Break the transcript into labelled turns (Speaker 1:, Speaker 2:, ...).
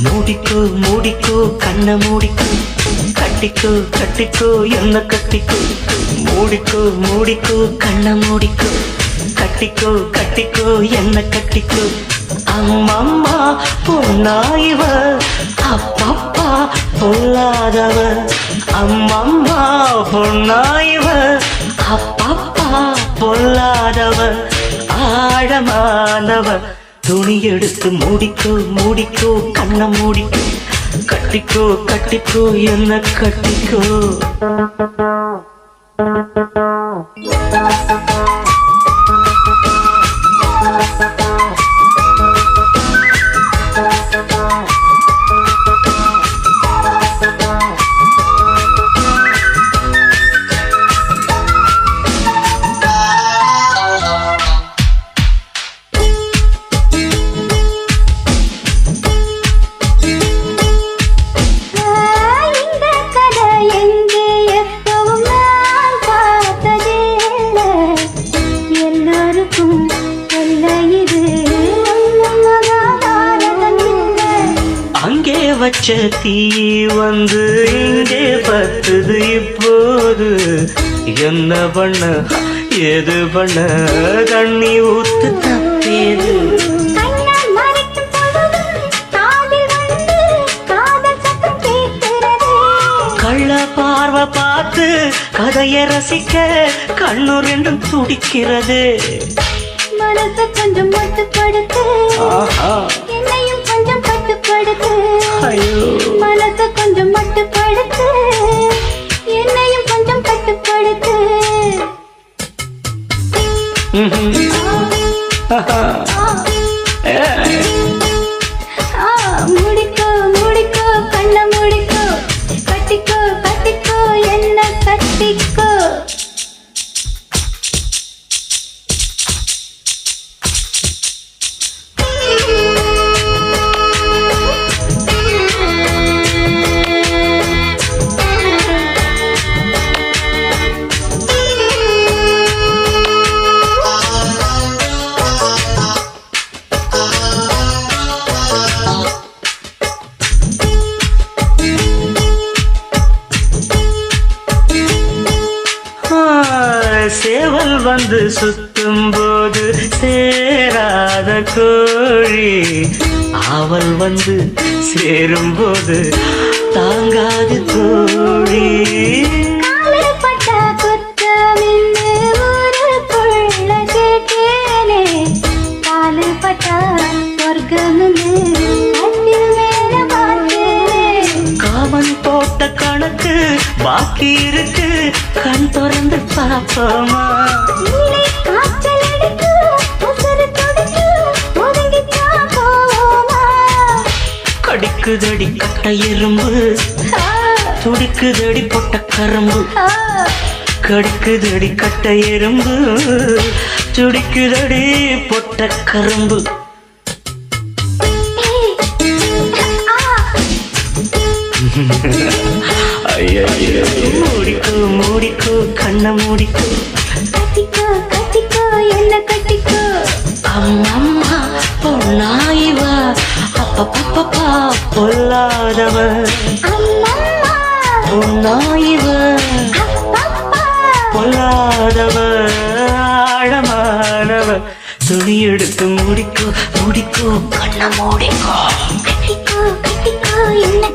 Speaker 1: மூடிக்கோ மூடிக்கோ கண்ண மூடிக்கோ கட்டிக்கோ கட்டிக்கோ என்ன கட்டிக்கோ மூடிக்கோ மூடிக்கோ கண்ண மூடிக்கோ கட்டிக்கோ கட்டிக்கோ என்ன கட்டிக்கோ அம்மம்மா பொன்னாயிவ அப்பப்பா பொல்லாதவ அம்மம்மா பொன்னாயிவ அப்பப்பா பொல்லாதவ ஆழமானவ துணி எடுத்து மூடிக்கோ மூடிக்கோ கண்ண மூடிக்கோ கட்டிக்கோ கட்டிக்கோ என்ன கட்டிக்கோ வச்ச தீ வந்து இங்கே பத்துது இப்போது என்ன பண்ண ஏது பண்ண தண்ணி ஊத்து தப்பேது கள்ள பார்வை பார்த்து கதையை ரசிக்க கண்ணு ரெண்டும் துடிக்கிறது
Speaker 2: மனசு கொஞ்சம் மட்டுப்படுத்து என்னையும் கொஞ்சம் கட்டுப்படுத்து மனசு கொஞ்சம் மட்டுப்படுத்து என்னையும் கொஞ்சம் கட்டுப்படுத்து முடிக்கோ முடிக்கோ கண்ண முடிக்கோ கட்டிக்கோ கட்டிக்கோ என்ன கட்டிக்கோ
Speaker 1: சேவல் வந்து சுத்தும் போது சேராத கோழி அவள் வந்து சேரும் போது தாங்காது கோழி காமன் போட்ட கணக்கு பாக்கி இருக்கு கண் திறந்து பாப்போமா கடிக்குதடி கட்ட எறும்பு துடிக்குதடி பொட்ட கரும்பு கடிக்குதடி கட்ட எறும்பு துடிக்குதடி பொட்ட கரும்பு மூடிக்கோ மூடிக்கோ கண்ண மூடிக்கோ
Speaker 2: கட்டிக்கோ கட்டிக்கோ என்ன கட்டிக்கோ
Speaker 1: அம்மம்மா பொன்னாயிவ அப்பப்பப்பா பொல்லாதவ
Speaker 2: அம்மம்மா
Speaker 1: பொன்னாயிவ பொல்லாதவ ஆழமானவ துணி எடுத்து மூடிக்கோ மூடிக்கோ கண்ண மூடிக்கோ
Speaker 2: கட்டிக்கோ கட்டிக்கோ என்ன